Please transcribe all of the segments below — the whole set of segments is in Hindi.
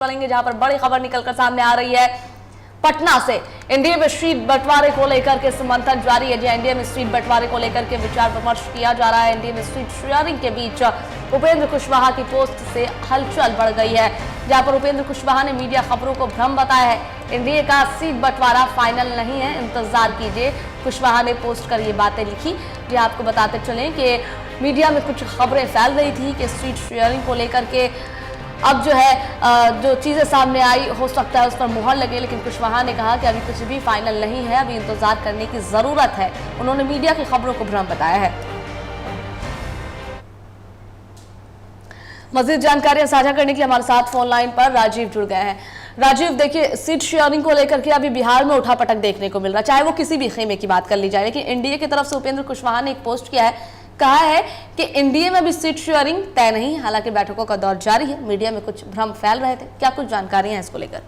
चलेंगे जहां पर बड़ी खबर निकलकर सामने आ रही है पटना से। एनडीए में सीट बंटवारे को लेकर के मंथन जारी है। जी एनडीए में सीट बंटवारे को लेकर के विचार विमर्श किया जा रहा है। एनडीए में सीट शेयरिंग के बीच उपेंद्र कुशवाहा की पोस्ट से हलचल बढ़ गई है, जहां पर उपेंद्र कुशवाहा ने मीडिया खबरों को भ्रम बताया है। एनडीए का सीट बंटवारा फाइनल नहीं है, इंतजार कीजिए, कुशवाहा ने पोस्ट कर ये बातें लिखी। जी आपको बताते चलें कि मीडिया में कुछ खबरें फैल रही थी कि सीट शेयरिंग को लेकर के अब जो है जो चीजें सामने आई हो सकता है उस पर मुहर लगे, लेकिन कुशवाहा ने कहा कि अभी कुछ भी फाइनल नहीं है, अभी इंतजार करने की जरूरत है। उन्होंने मीडिया की खबरों को भ्रम बताया है। मजीद जानकारियां साझा करने के लिए हमारे साथ फोन लाइन पर राजीव जुड़ गए हैं। राजीव, देखिए, सीट शेयरिंग को लेकर के अभी बिहार में उठापटक देखने को मिल रहा है, चाहे वो किसी भी खेमे की बात कर ली जाए, लेकिन एनडीए की तरफ से उपेंद्र कुशवाहा ने एक पोस्ट किया है, कहा है कि एनडीए में भी सीट शेयरिंग तय नहीं, हालांकि बैठकों का दौर जारी है। मीडिया में कुछ भ्रम फैल रहे थे, क्या कुछ जानकारियां हैं इसको लेकर?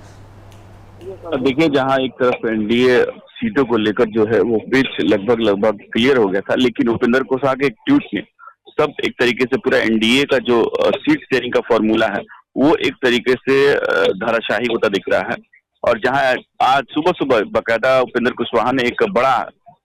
देखिए, जहां एक तरफ एनडीए सीटों को लेकर जो है वो पिच लगभग क्लियर हो गया था, लेकिन उपेंद्र कुशवाहा के एक ट्वीट में सब एक तरीके से पूरा एनडीए का जो सीट शेयरिंग का फॉर्मूला है वो एक तरीके से धराशाही होता दिख रहा है। और जहां आज सुबह सुबह बाकायदा उपेंद्र कुशवाहा ने एक बड़ा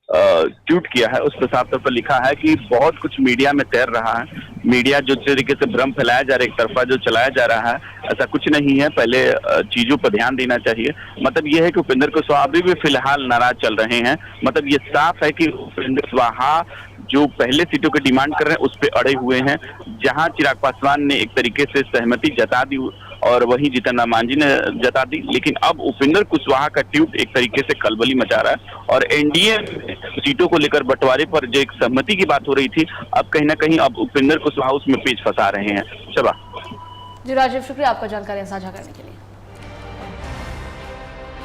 ट्वीट किया है, उस पर साफ तौर पर लिखा है कि बहुत कुछ मीडिया में तैर रहा है, मीडिया जो तरीके से भ्रम फैलाया जा रहा है, एक तरफा जो चलाया जा रहा है, ऐसा कुछ नहीं है, पहले चीजों पर ध्यान देना चाहिए। मतलब ये है कि उपेंद्र कुशवाहा अभी भी फिलहाल नाराज चल रहे हैं। मतलब ये साफ है कि उपेंद्र कुशवाहा जो पहले सीटों की डिमांड कर रहे हैं उस पर अड़े हुए हैं। जहां चिराग पासवान ने एक तरीके से सहमति जता दी और वहीं जीतन राम मांझी ने जता दी, लेकिन अब उपेंद्र कुशवाहा का ट्वीट एक तरीके से खलबली मचा रहा है। और एनडीए सीटों को लेकर बंटवारे पर जो एक सहमति की बात हो रही थी, अब कहीं ना कहीं अब उपेंद्र कुशवाहा उसमें पेच फंसा रहे हैं। शबा जी राजीव, शुक्रिया आपका जानकारियां साझा करने के लिए।